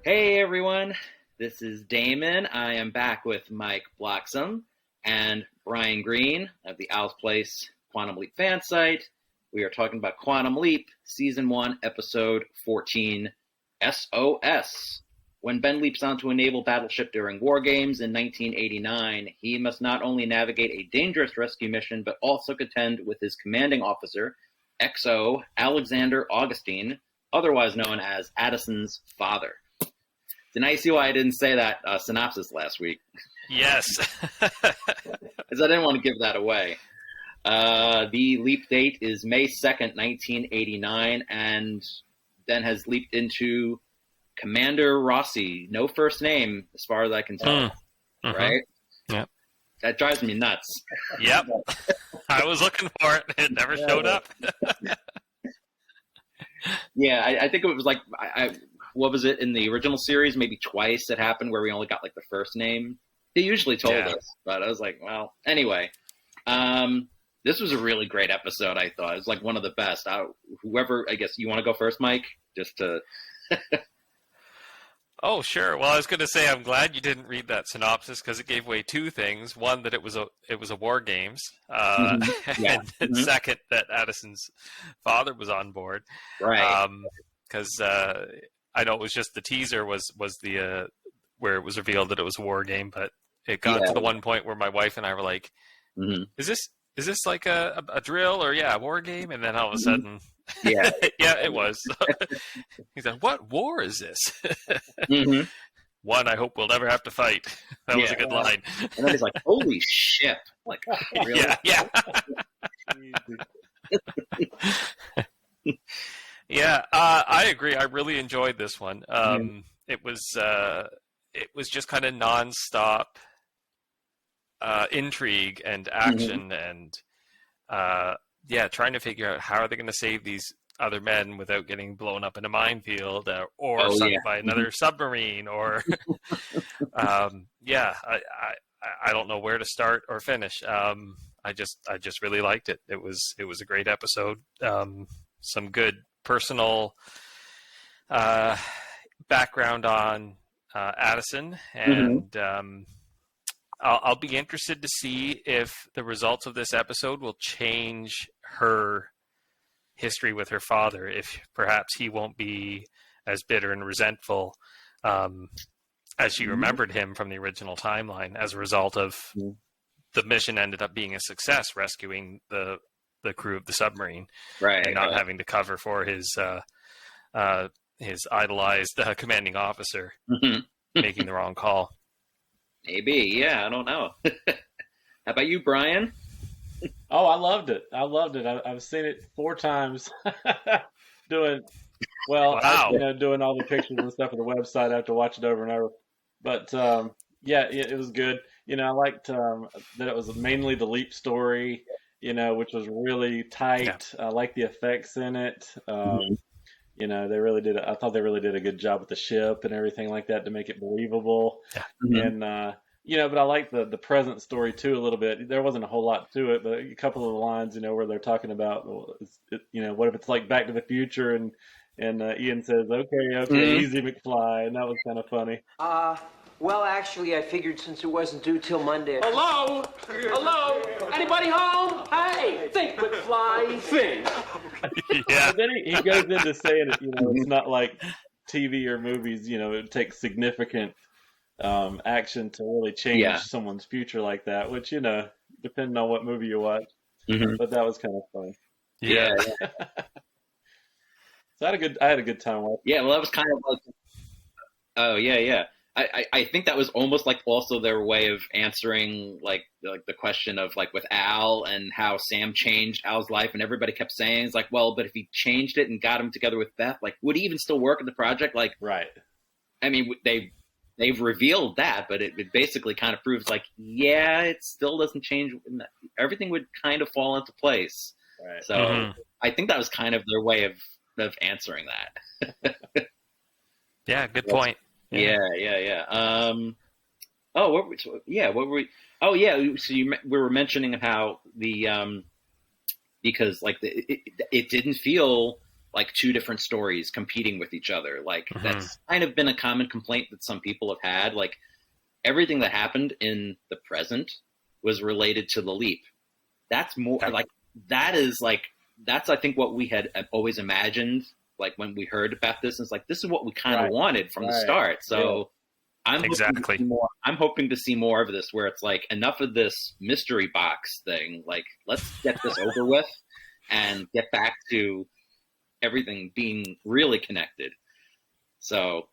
Hey everyone, this is Damon. I am back with Mike Bloxam and Brian Greene of the Owl's Place Quantum Leap fan site. We are talking about Quantum Leap, Season 1, Episode 14, S.O.S. When Ben leaps onto a naval battleship during war games in 1989, he must not only navigate a dangerous rescue mission, but also contend with his commanding officer, XO Alexander Augustine, otherwise known as Addison's father. Now you see why I didn't say that synopsis last week. Yes. Because I didn't want to give that away. The leap date is May 2nd, 1989, and then has leaped into Commander Rossi. No first name, as far as I can tell. Right? Yep. That drives me nuts. Yep. I was looking for it. It never showed up. Yeah, I think it was like... what was it in the original series? Maybe twice it happened where we only got like the first name. They usually told us, but I was like, well, anyway. This was a really great episode, I thought. It was like one of the best. Whoever, I guess you want to go first, Mike? Just to... Oh, sure. Well, I was going to say I'm glad you didn't read that synopsis because it gave away two things. One, that it was a war games, and second, that Addison's father was on board. Right. Because I know it was just the teaser was the where it was revealed that it was a war game, but it got to the one point where my wife and I were like, "Is this like a drill or a war game?" And then all of a sudden, yeah, it was. He's like, "What war is this?" One I hope we'll never have to fight. That was a good line. And then he's like, "Holy shit!" Like, really? Yeah. Yeah, I agree. I really enjoyed this one. It was just kind of nonstop intrigue and action, and trying to figure out how are they going to save these other men without getting blown up in a minefield or sunk by another submarine, or I don't know where to start or finish. I just really liked it. It was a great episode. Some good personal background on Addison, and I'll be interested to see if the results of this episode will change her history with her father, if perhaps he won't be as bitter and resentful as she remembered him from the original timeline as a result of the mission ended up being a success, rescuing the crew of the submarine, right, and not having to cover for his idolized commanding officer making the wrong call. Maybe, yeah, I don't know. How about you, Brian? Oh, I loved it. I've seen it 4 times. Doing all the pictures and stuff for the website. I have to watch it over and over. But it was good. I liked that it was mainly the Leap story, which was really tight. I like the effects in it. They really did. I thought they really did a good job with the ship and everything like that to make it believable. And but I like the present story too a little bit. There wasn't a whole lot to it, but a couple of the lines, where they're talking about, what if it's like Back to the Future, and Ian says, "Okay, easy, McFly," and that was kind of funny. Well, actually, I figured since it wasn't due till Monday. Hello? Anybody home? Hey, think, McFly, think. Yeah. But then he goes into saying it, it's not like TV or movies, it takes significant action to really change someone's future like that, which, depending on what movie you watch. But that was kind of funny. Yeah. So I had a good time watching. Yeah, well, that was kind of like, I think that was almost like also their way of answering like the question of like with Al and how Sam changed Al's life, and everybody kept saying, it's like, well, but if he changed it and got him together with Beth, like, would he even still work in the project? Like, right. I mean, they've revealed that, but it basically kind of proves like, yeah, it still doesn't change. Everything would kind of fall into place. Right. So I think that was kind of their way of answering that. Yeah, good point. Yeah. What were we? Oh, yeah. So we were mentioning how the because like it didn't feel like two different stories competing with each other. Like that's kind of been a common complaint that some people have had. Like everything that happened in the present was related to the leap. That's more like, that's I think what we had always imagined. Like when we heard about this, it's like, this is what we kind of wanted from the start. So I'm hoping to see more of this, where it's like, enough of this mystery box thing. Like, let's get this over with and get back to everything being really connected. So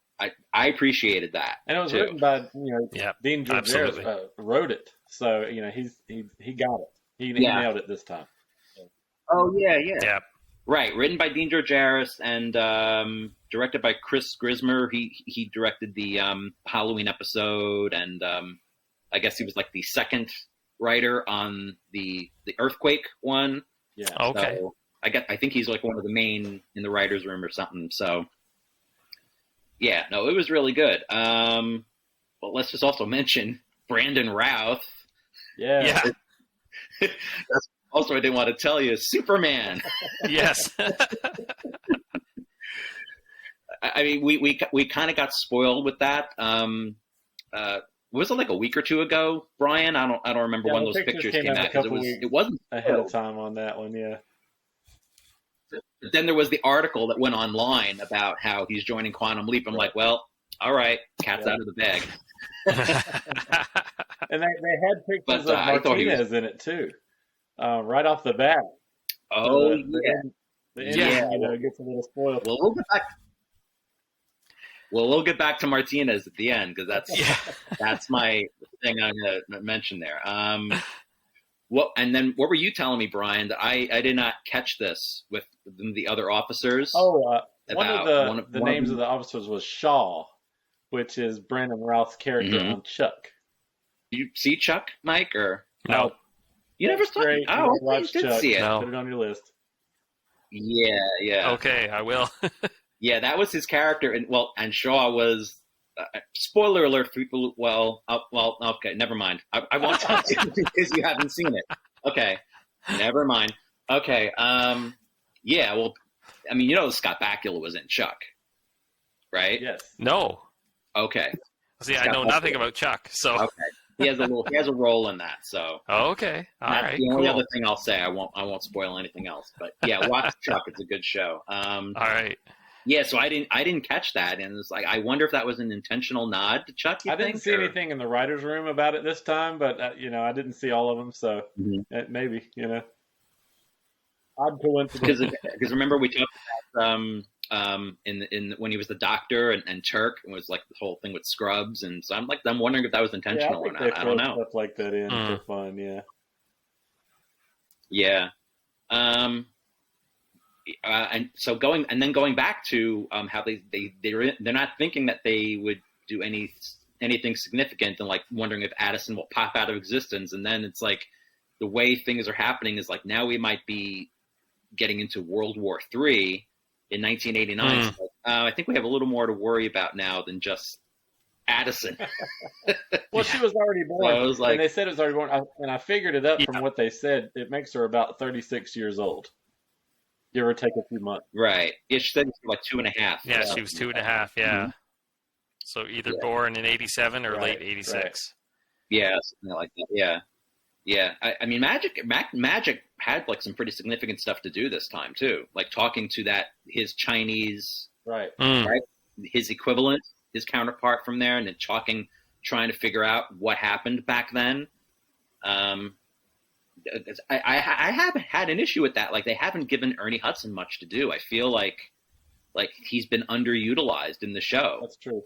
I appreciated that. And it was written by, Dean Georgaris wrote it. So, he got it. He nailed it this time. Oh, yeah. Right. Written by Dean Georgaris and directed by Chris Grismer. He directed the Halloween episode, and I guess he was like the second writer on the earthquake one. Yeah. Okay. So I think he's like one of the main in the writer's room or something. So yeah, no, it was really good. But let's just also mention Brandon Routh. Yeah. That's also, I didn't want to tell you, Superman. Yes. I mean, we kind of got spoiled with that. Was it like a week or two ago, Brian? I don't remember when those pictures came out, because it wasn't ahead of time on that one. Yeah. But then there was the article that went online about how he's joining Quantum Leap. I'm like, well, all right, cat's out of the bag. And they had pictures of Martinez in it too, right off the bat. Oh, the ending, gets a little spoiled. Well, we'll get back to Martinez at the end, because that's my thing I'm going to mention there. And then what were you telling me, Brian, that I did not catch this with the other officers? Oh, one of the names of the officers was Shaw, which is Brandon Routh's character on Chuck. Did you see Chuck, Mike, or no? You never saw it? Oh, I did Chuck. see it. No. Put it on your list. Yeah. Okay, I will. Yeah, that was his character, and Shaw was. Spoiler alert for people. Well, okay, never mind. I won't tell you because you haven't seen it. Okay, never mind. Okay, yeah. Well, I mean, Scott Bakula was in Chuck, right? Yes. No. Okay. See, I know nothing about Chuck, so. Okay. He has a role in that. So. Okay. All right. The only other thing I'll say. I won't spoil anything else. But yeah, watch Chuck. It's a good show. All right. Yeah, so I didn't catch that, and it's like, I wonder if that was an intentional nod to Chuck. I didn't see anything in the writers' room about it this time, but I didn't see all of them, so maybe odd coincidence. Because remember we talked about in when he was the doctor and Turk, it was like the whole thing with Scrubs, and so I'm wondering if that was intentional or not. I don't know. Stuff like that in for fun, yeah. Yeah. And so going back to how they're not thinking that they would do anything significant, and like wondering if Addison will pop out of existence, and then it's like the way things are happening is like now we might be getting into World War III in 1989. So, I think we have a little more to worry about now than just Addison. Well, she was already born, so and they said it was already born, and I figured it up from what they said. It makes her about 36 years old. Give or take a few months. Right. Yeah, she said it was like 2.5. Yeah, she was 2.5, yeah. So either born in 87 or late 86. Right. Yeah, something like that. Yeah. Yeah. I mean, Magic had like some pretty significant stuff to do this time too. Like talking to his Chinese, right? His equivalent, his counterpart from there, and then trying to figure out what happened back then. I haven't had an issue with that. Like they haven't given Ernie Hudson much to do. I feel like he's been underutilized in the show. That's true.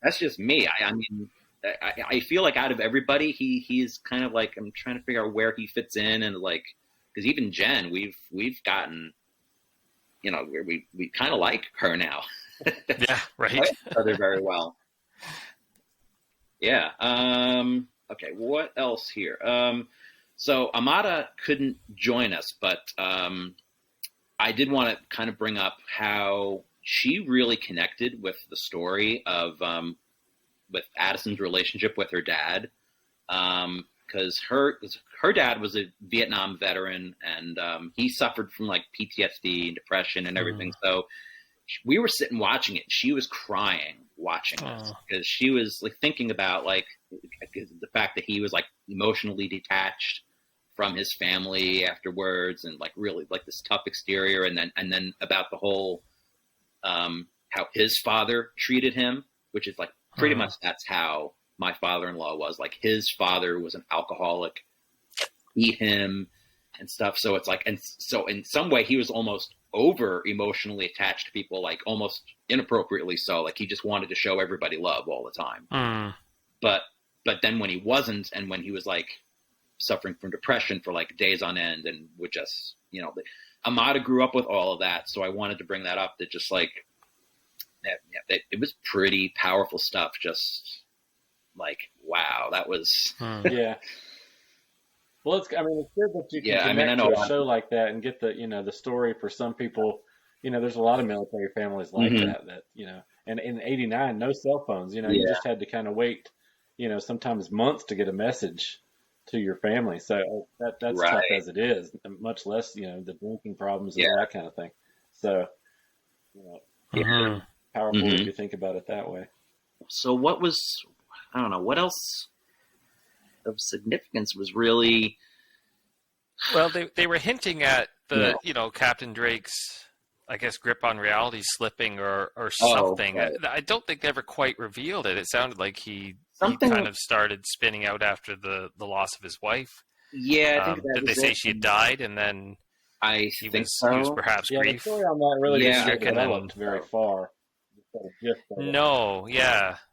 That's just me. I mean, I feel like out of everybody, he's kind of like, I'm trying to figure out where he fits in, and like, because even Jen, we've gotten, we kind of like her now. Yeah, right. They're very well. Yeah. Okay. What else here? So Amada couldn't join us, but I did want to kind of bring up how she really connected with the story of with Addison's relationship with her dad. because her dad was a Vietnam veteran, and he suffered from like PTSD and depression and everything. So we were sitting watching it. She was crying watching this because she was like thinking about like the fact that he was like emotionally detached from his family afterwards, and like really like this tough exterior, and then about the whole how his father treated him, which is like pretty much that's how my father-in-law was. Like his father was an alcoholic, beat him and stuff. So it's like, and so in some way he was almost over emotionally attached to people, like almost inappropriately so. Like he just wanted to show everybody love all the time. But then when he wasn't, and when he was like suffering from depression for like days on end, and would just, you know, Amada grew up with all of that. So I wanted to bring that up, that just like, it was pretty powerful stuff. Just like, wow, that was yeah. Well, it's good that you can connect to a show like that and get the, you know, the story for some people. You know, there's a lot of military families like that, you know, and in '89, no cell phones, you know, you just had to kind of wait, you know, sometimes months to get a message to your family. So that's tough as it is, much less, you know, the drinking problems and that kind of thing. So, you know, powerful if you think about it that way. So I don't know, what else of significance was really... Well, they were hinting at the, you know, Captain Drake's, I guess, grip on reality slipping or something. I don't think they ever quite revealed it. It sounded like he kind of started spinning out after the loss of his wife. Yeah, I think did they say she had died, and then he was perhaps grief? The story on that really didn't develop very far. No,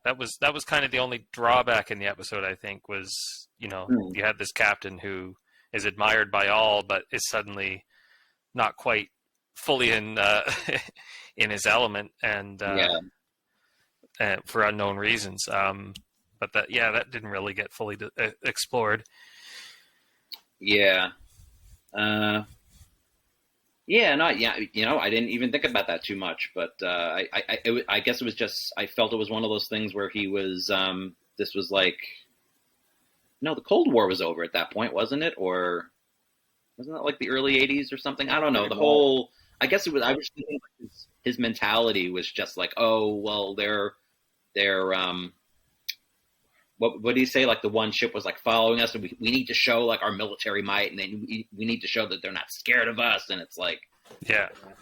that was kind of the only drawback in the episode, I think, was, you know, you had this captain who is admired by all, but is suddenly not quite fully in in his element, and for unknown reasons. But that didn't really get fully explored. Yeah. You know, I didn't even think about that too much, but I guess it was just, I felt it was one of those things where he was, this was like, no, the Cold War was over at that point, wasn't it? Or wasn't that like the early 80s or something? I don't know. The whole, I guess it was, I was thinking like his mentality was just like, oh, well, they're what do you say? Like the one ship was like following us, and we need to show like our military might, and then we need to show that they're not scared of us. And it's like,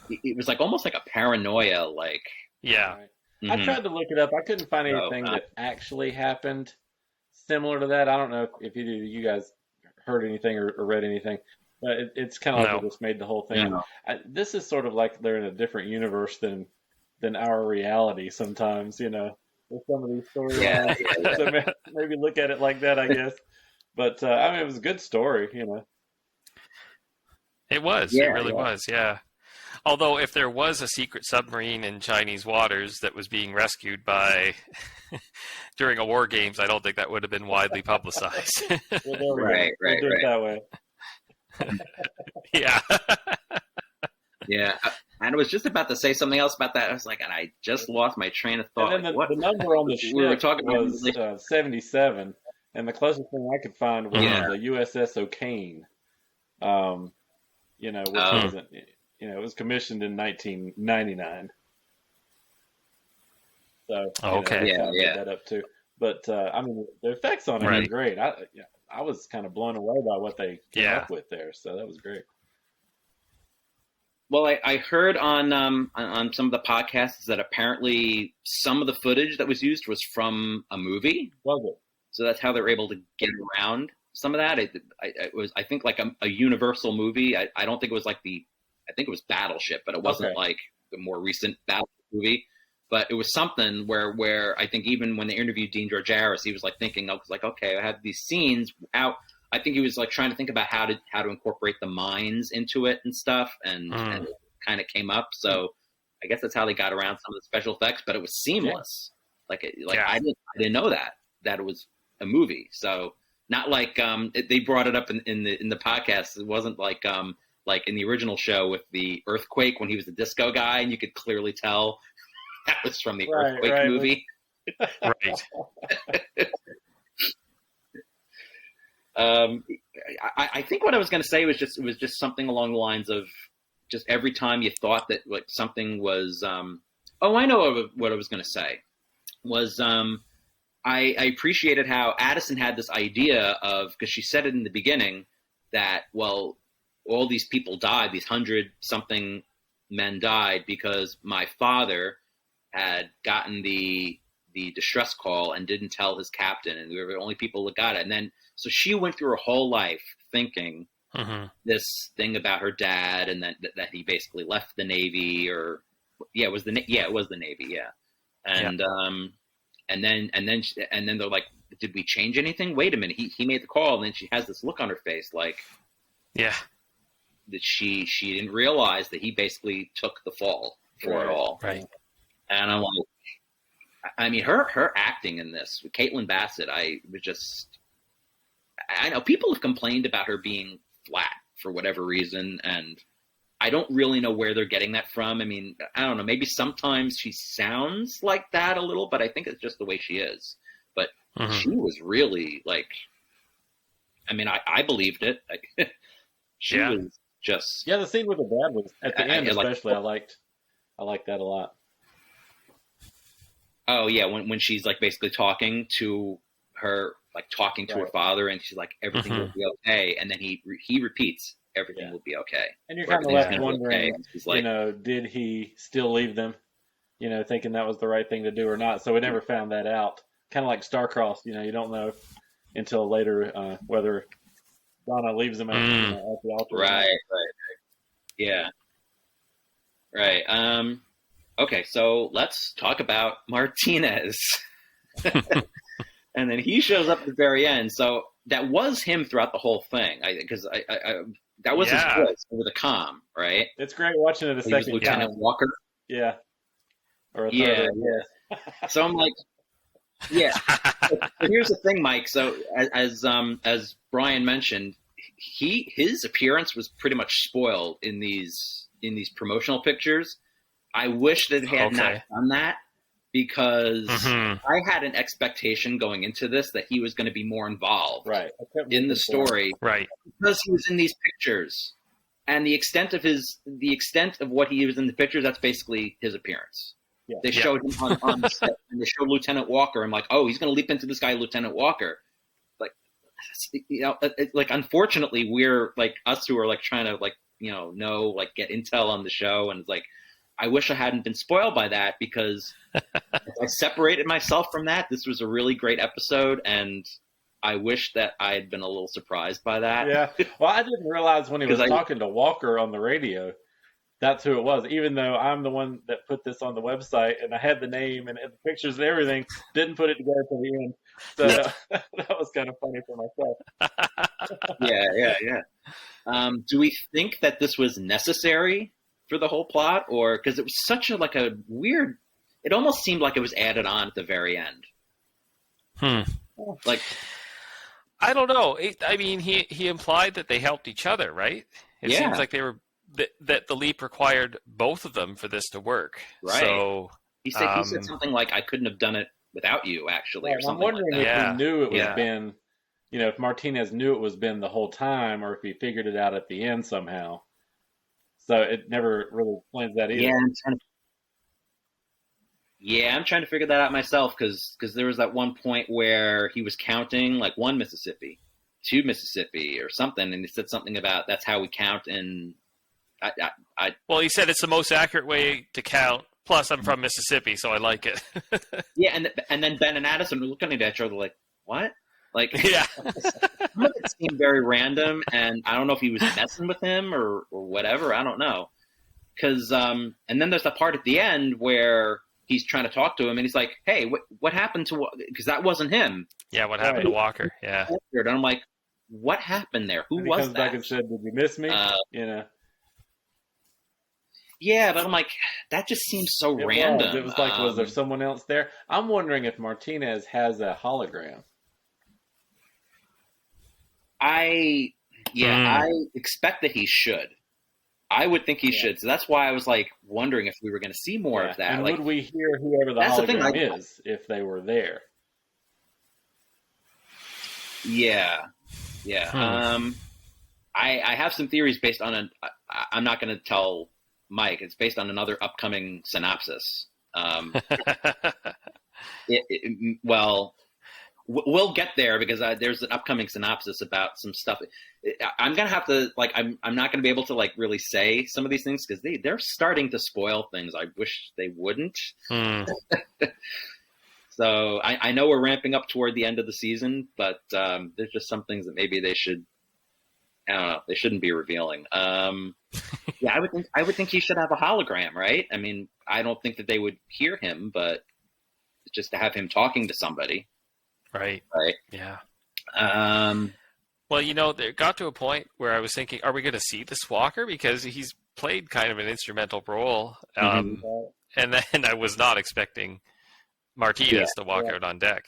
it was like almost like a paranoia, like, I tried to look it up. I couldn't find anything that actually happened similar to that. I don't know if you guys heard anything or read anything, but it's kind of like it just made the whole thing. This is sort of like they're in a different universe than our reality sometimes, you know, with some of these storylines. So maybe look at it like that, I guess. But I mean, it was a good story, you know. It was. It really was. Yeah. Although, if there was a secret submarine in Chinese waters that was being rescued by during a war games, I don't think that would have been widely publicized. Right. We'll do it that way. Yeah. And I was just about to say something else about that. I was like, and I just lost my train of thought. And then the number on the ship was 77, and the closest thing I could find was the USS O'Kane. You know, which wasn't, you know, it was commissioned in 1999. So made that up too. But I mean, the effects on it were great. I was kind of blown away by what they came up with there. So that was great. Well, I heard on some of the podcasts that apparently some of the footage that was used was from a movie. Was it? So that's how they were able to get around some of that. It was, I think, like a Universal movie. I don't think it was like I think it was Battleship, but it wasn't like the more recent Battleship movie. But it was something where I think even when they interviewed Dean Georgaris, he was like thinking, okay, I have these scenes out. I think he was like trying to think about how to incorporate the mines into it and stuff, and it kind of came up. So I guess that's how they got around some of the special effects, but it was seamless. I didn't know that it was a movie. So not like they brought it up in the podcast. It wasn't like in the original show with the earthquake when he was the disco guy, and you could clearly tell that was from the earthquake movie. Right. I think what I was going to say was just something along the lines of just every time you thought that like something was, I know what I was going to say was, I appreciated how Addison had this idea of, because she said it in the beginning that, well, all these people died, these 100-something men died because my father had gotten the distress call and didn't tell his captain, and we were the only people that got it. And then, so she went through her whole life thinking this thing about her dad, and that he basically left the Navy, or it was the Navy, yeah. And and then they're like, did we change anything? Wait a minute, he made the call, and then she has this look on her face like, that she didn't realize that he basically took the fall for it all. Right. And I'm like, I mean, her acting in this with Caitlin Bassett, I know people have complained about her being flat for whatever reason, and I don't really know where they're getting that from. I mean, I don't know. Maybe sometimes she sounds like that a little, but I think it's just the way she is. But she was really like, I mean, I believed it. Like, she was just the scene with the dad was at the end, especially. I liked that a lot. Oh yeah, when she's like basically talking to her father, and she's like, everything will be okay, and then he repeats, everything will be okay. And you're kind of left wondering, like, did he still leave them, thinking that was the right thing to do or not? So we never found that out. Kind of like Star-Crossed, you don't know until later whether Donna leaves him at the altar. Right. Yeah. Right. Okay, so let's talk about Martinez. And then he shows up at the very end. So that was him throughout the whole thing. Because that was his voice over the comm, right? It's great watching it a second. Lieutenant Walker. Yeah. Or a third. Yeah. So I'm like, yeah. So here's the thing, Mike. So as Brian mentioned, his appearance was pretty much spoiled in these promotional pictures. I wish that they had not done that, because I had an expectation going into this that he was going to be more involved in the story, because he was in these pictures, and the extent of what he was in the pictures, that's basically his appearance. Yeah. They showed him on the set, and they showed Lieutenant Walker. I'm like, oh, he's going to leap into this guy, Lieutenant Walker. Like, like, unfortunately, we're like us who are like trying to like get intel on the show, and it's like, I wish I hadn't been spoiled by that, because if I separated myself from that, this was a really great episode, and I wish that I had been a little surprised by that. Yeah. Well, I didn't realize when he was talking to Walker on the radio, that's who it was, even though I'm the one that put this on the website, and I had the name and the pictures and everything, didn't put it together till the end. So that was kind of funny for myself. Yeah. Do we think that this was necessary for the whole plot, or because it was such a weird, it almost seemed like it was added on at the very end. Like, I don't know. I mean, he implied that they helped each other, right? It seems like they were that the leap required both of them for this to work. Right. So he said something like, "I couldn't have done it without you," actually, or something. I'm wondering if he knew it was Ben. If Martinez knew it was Ben the whole time, or if he figured it out at the end somehow. So it never really explains that either. I'm trying to figure that out myself, because there was that one point where he was counting like 1 Mississippi, 2 Mississippi, or something, and he said something about that's how we count. And well, he said it's the most accurate way to count. Plus, I'm from Mississippi, so I like it. Yeah, and then Ben and Addison were looking at each other like, what? Like, some of it seemed very random, and I don't know if he was messing with him or whatever. I don't know. Because and then there's the part at the end where he's trying to talk to him, and he's like, "Hey, what happened to?" Because that wasn't him. Yeah, what happened to Walker? Yeah. And I'm like, what happened there? Who was comes that? Back and said, "Did you miss me?" Yeah, but I'm like, that just seems so random. It was like, was there someone else there? I'm wondering if Martinez has a hologram. I expect that he should. I would think he should. So that's why I was like wondering if we were going to see more of that. And would we hear whoever the hologram is if they were there? Yeah. Yeah. I have some theories based on I'm not going to tell Mike. It's based on another upcoming synopsis. Well, we'll get there because there's an upcoming synopsis about some stuff. I'm going to have to, like, I'm not going to be able to, like, really say some of these things because they're starting to spoil things. I wish they wouldn't. So I know we're ramping up toward the end of the season, but there's just some things that maybe they should, I don't know, they shouldn't be revealing. Yeah, I would think he should have a hologram, right? I mean, I don't think that they would hear him, but just to have him talking to somebody. Right. Yeah. Well, it got to a point where I was thinking, are we going to see this Walker? Because he's played kind of an instrumental role. And then I was not expecting Martinez to walk out on deck.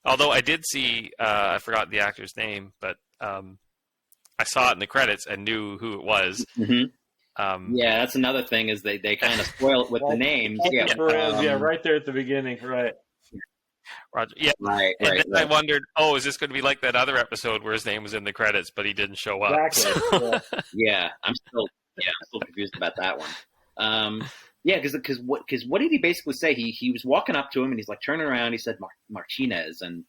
Although I did see, I forgot the actor's name, but I saw it in the credits and knew who it was. Yeah, that's another thing is they kind of spoil it with the names. Right there at the beginning, right. Roger. Yeah, right. And then I wondered, is this going to be like that other episode where his name was in the credits, but he didn't show up? Exactly. Yeah, I'm still confused about that one. Yeah, because what did he basically say? He was walking up to him and he's like turning around. He said Martinez and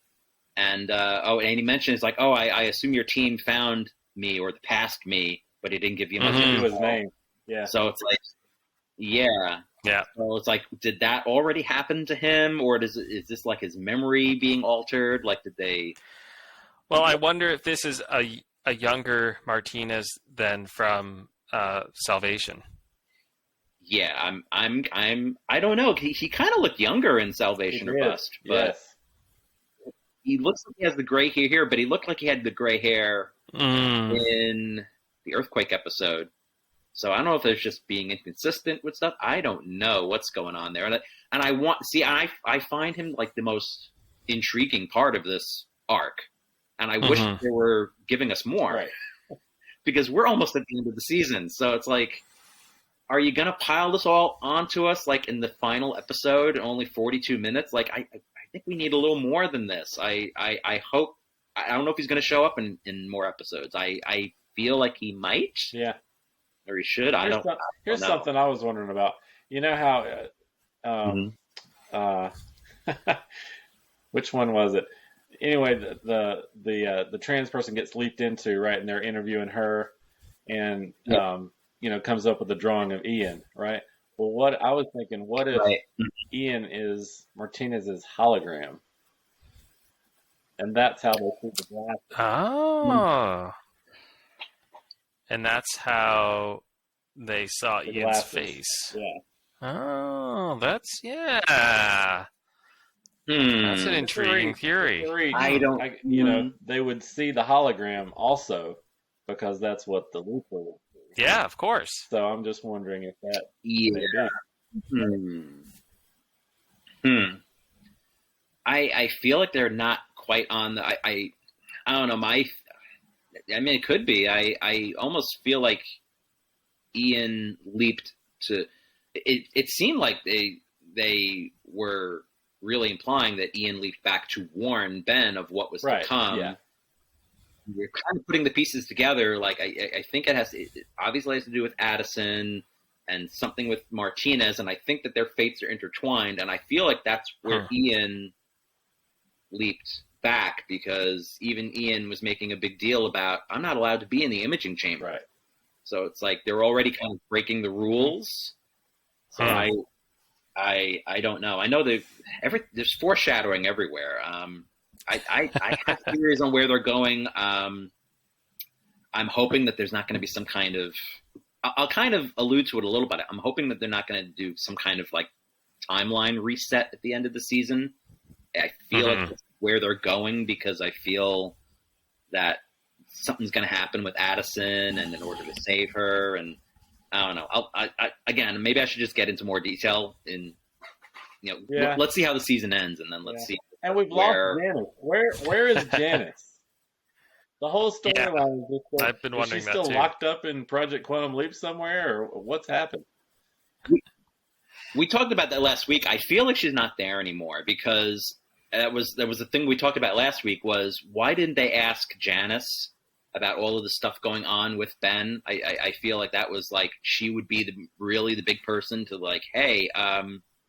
he mentioned it's like, I assume your team found me or passed me, but he didn't give you much of his name. Yeah. So it's like, yeah. So it's like, did that already happen to him, or is this like his memory being altered? Like, did they? Well, I wonder if this is a younger Martinez than from Salvation. Yeah, I don't know. He kind of looked younger in Salvation or Bust, but he looks like he has the gray hair here, but he looked like he had the gray hair in the Earthquake episode. So I don't know if there's just being inconsistent with stuff. I don't know what's going on there. And I find him like the most intriguing part of this arc. And I wish they were giving us more. Right. Because we're almost at the end of the season. So it's like, are you going to pile this all onto us like in the final episode in only 42 minutes? Like, I think we need a little more than this. I hope, I don't know if he's going to show up in more episodes. I feel like he might. Yeah. Or he should. Here's something I was wondering about. You know how, which one was it? Anyway, the trans person gets leaped into, right? And they're interviewing her and, comes up with a drawing of Ian, right? Well, what I was thinking, what if Ian is Martinez's hologram? And that's how they see the glass. Oh. And that's how they saw Ian's face. Yeah. Oh, that's That's an intriguing theory. I don't. They would see the hologram also because that's what the Looper would see. Yeah, of course. So I'm just wondering if that. Yeah. I feel like they're not quite on the. I don't know. I mean, it could be. I almost feel like Ian leaped to. It seemed like they were really implying that Ian leaped back to warn Ben of what was to come. Yeah. We're kind of putting the pieces together. Like I think it obviously has to do with Addison and something with Martinez, and I think that their fates are intertwined. And I feel like that's where Ian leaped back, because even Ian was making a big deal about, I'm not allowed to be in the imaging chamber. Right. So it's like they're already kind of breaking the rules. So I don't know. I know there's foreshadowing everywhere. I have theories on where they're going. I'm hoping that there's not going to be some kind of. I'll kind of allude to it a little bit. I'm hoping that they're not going to do some kind of like timeline reset at the end of the season. I feel like that's where they're going, because I feel that something's going to happen with Addison, and in order to save her, and I don't know. Again, maybe I should just get into more detail in. Let's see how the season ends, and then let's see. And we've lost Janice. Where is Janice? The whole storyline is just. I've been wondering that too. Is she still locked up in Project Quantum Leap somewhere, or what's happened? We talked about that last week. I feel like she's not there anymore, because that was the thing we talked about last week was why didn't they ask Janice about all of the stuff going on with Ben? I feel like that was like she would be really the big person to like, hey,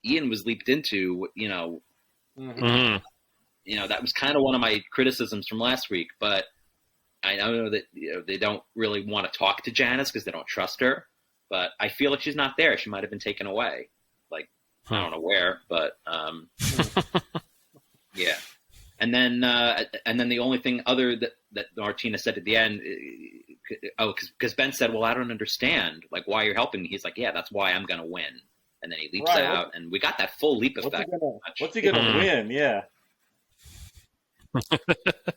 Ian was leaped into, you know. Mm-hmm. You know, that was kind of one of my criticisms from last week, but I know that they don't really want to talk to Janice because they don't trust her, but I feel like she's not there. She might have been taken away. Like, I don't know where, but yeah. And then the only thing other that Martina said at the end, because Ben said, well, I don't understand, like, why you're helping me. He's like, yeah, that's why I'm going to win. And then he leaps out, and we got that full leap effect. What's he going to win? Yeah.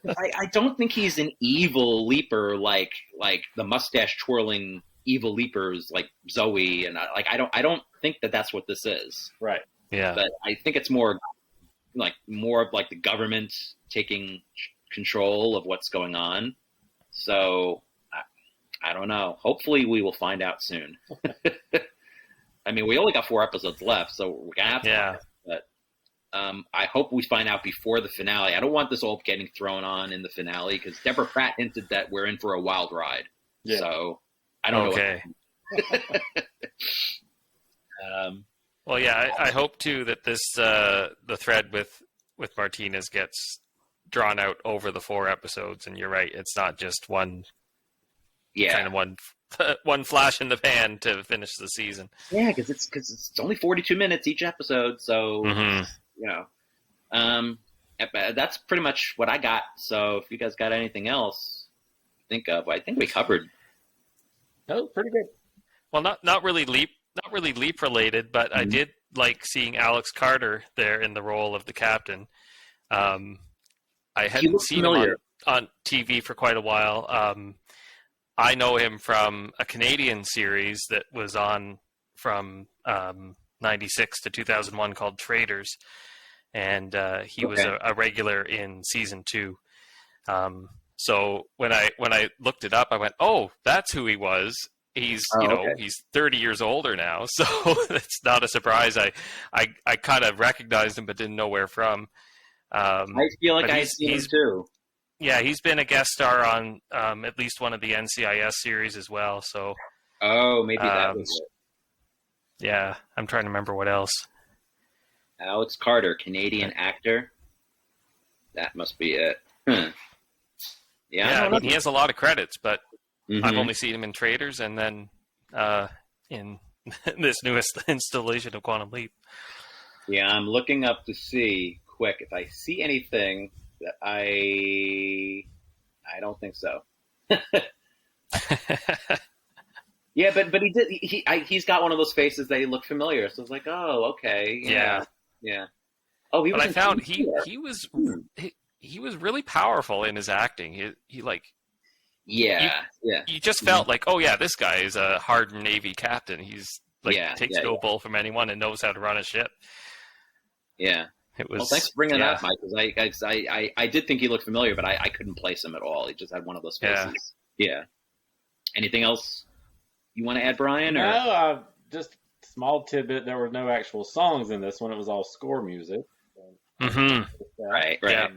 I don't think he's an evil leaper like the mustache twirling evil leapers like Zoe, and I don't think that's what this is. Right. Yeah. But I think it's more of like the government taking control of what's going on. So I don't know. Hopefully we will find out soon. I mean, we only got 4 episodes left, so we're gonna have to. Yeah. But I hope we find out before the finale. I don't want this all getting thrown on in the finale because Deborah Pratt hinted that we're in for a wild ride. Yeah. So I don't know. Okay. Well, yeah, I hope too that this the thread with Martinez gets drawn out over the 4 episodes. And you're right, it's not just one. Yeah. Kind of one flash in the pan to finish the season. Yeah, because it's only 42 minutes each episode, so you know, that's pretty much what I got. So if you guys got anything else to think of, I think we covered. Oh, pretty good. Well, not really leap related, but I did like seeing Alex Carter there in the role of the captain. I hadn't seen him on TV for quite a while. I know him from a Canadian series that was on from 96 to 2001 called Traders, and he was a regular in season 2. So when I looked it up, I went, "Oh, that's who he was." He's he's 30 years older now, so it's not a surprise. I kind of recognized him, but didn't know where from. I feel like I've seen him too. Yeah, he's been a guest star on at least one of the NCIS series as well. So, maybe that was it. Yeah, I'm trying to remember what else. Alex Carter, Canadian actor. That must be it. Yeah, he has a lot of credits, but I've only seen him in Traders and then in this newest installation of Quantum Leap. Yeah, I'm looking up to see quick if I see anything. I don't think so. Yeah, but he did. He's got one of those faces that look familiar. So it's like, oh, okay, yeah. Oh, he was. But I found he was really powerful in his acting. He like. Yeah. You just felt like, oh yeah, this guy is a hardened Navy captain. He's like takes no bull from anyone and knows how to run a ship. Yeah. It was. Well, thanks for bringing that up, Mike. Because I did think he looked familiar, but I couldn't place him at all. He just had one of those faces. Yeah. Anything else you want to add, Brian? Or? No, just small tidbit. There were no actual songs in this one. It was all score music. Right. Yeah.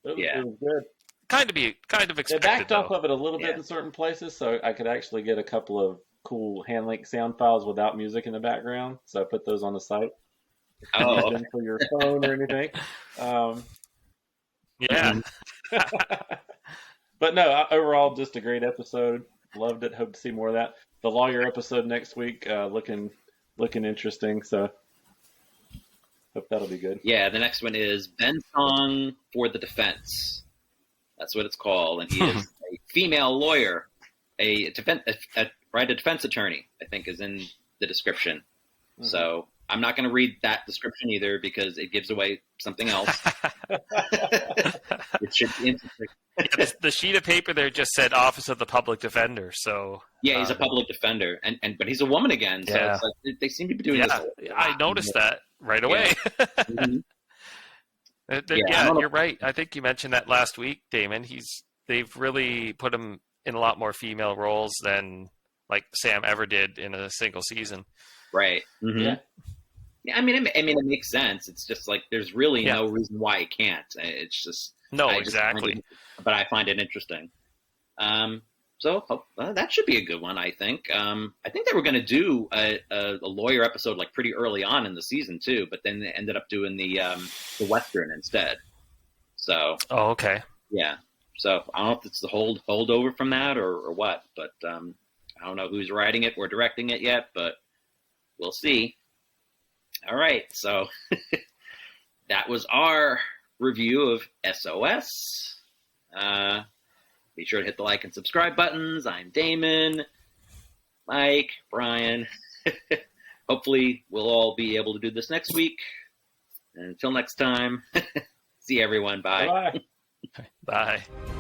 It was good. Kind of expected. They backed off of it a little bit in certain places, so I could actually get a couple of cool hand-link sound files without music in the background. So I put those on the site. For your phone or anything. But no, overall, just a great episode. Loved it. Hope to see more of that. The lawyer episode next week, looking interesting. So hope that'll be good. Yeah, the next one is Ben's Song for the Defense. That's what it's called, and he is a female lawyer, a defense attorney. I think is in the description. So I'm not going to read that description either because it gives away something else. It should be interesting. The sheet of paper there just said Office of the Public Defender. So yeah, he's a public defender, but he's a woman again. So it's like, they seem to be doing this. I noticed that right away. You're right. I think you mentioned that last week, Damon. They've really put him in a lot more female roles than like Sam ever did in a single season. Right. Yeah. Yeah, I mean, it makes sense. It's just like there's really no reason why it can't. It's just exactly. But I find it interesting. So that should be a good one, I think. I think they were going to do a lawyer episode like pretty early on in the season too, but then they ended up doing the Western instead. So. Oh, okay. Yeah. So I don't know if it's the holdover from that or what, but I don't know who's writing it or directing it yet, but we'll see. All right. So that was our review of S.O.S. Be sure to hit the like and subscribe buttons. I'm Damon, Mike, Brian. Hopefully we'll all be able to do this next week. And until next time, see everyone. Bye. Bye. Bye.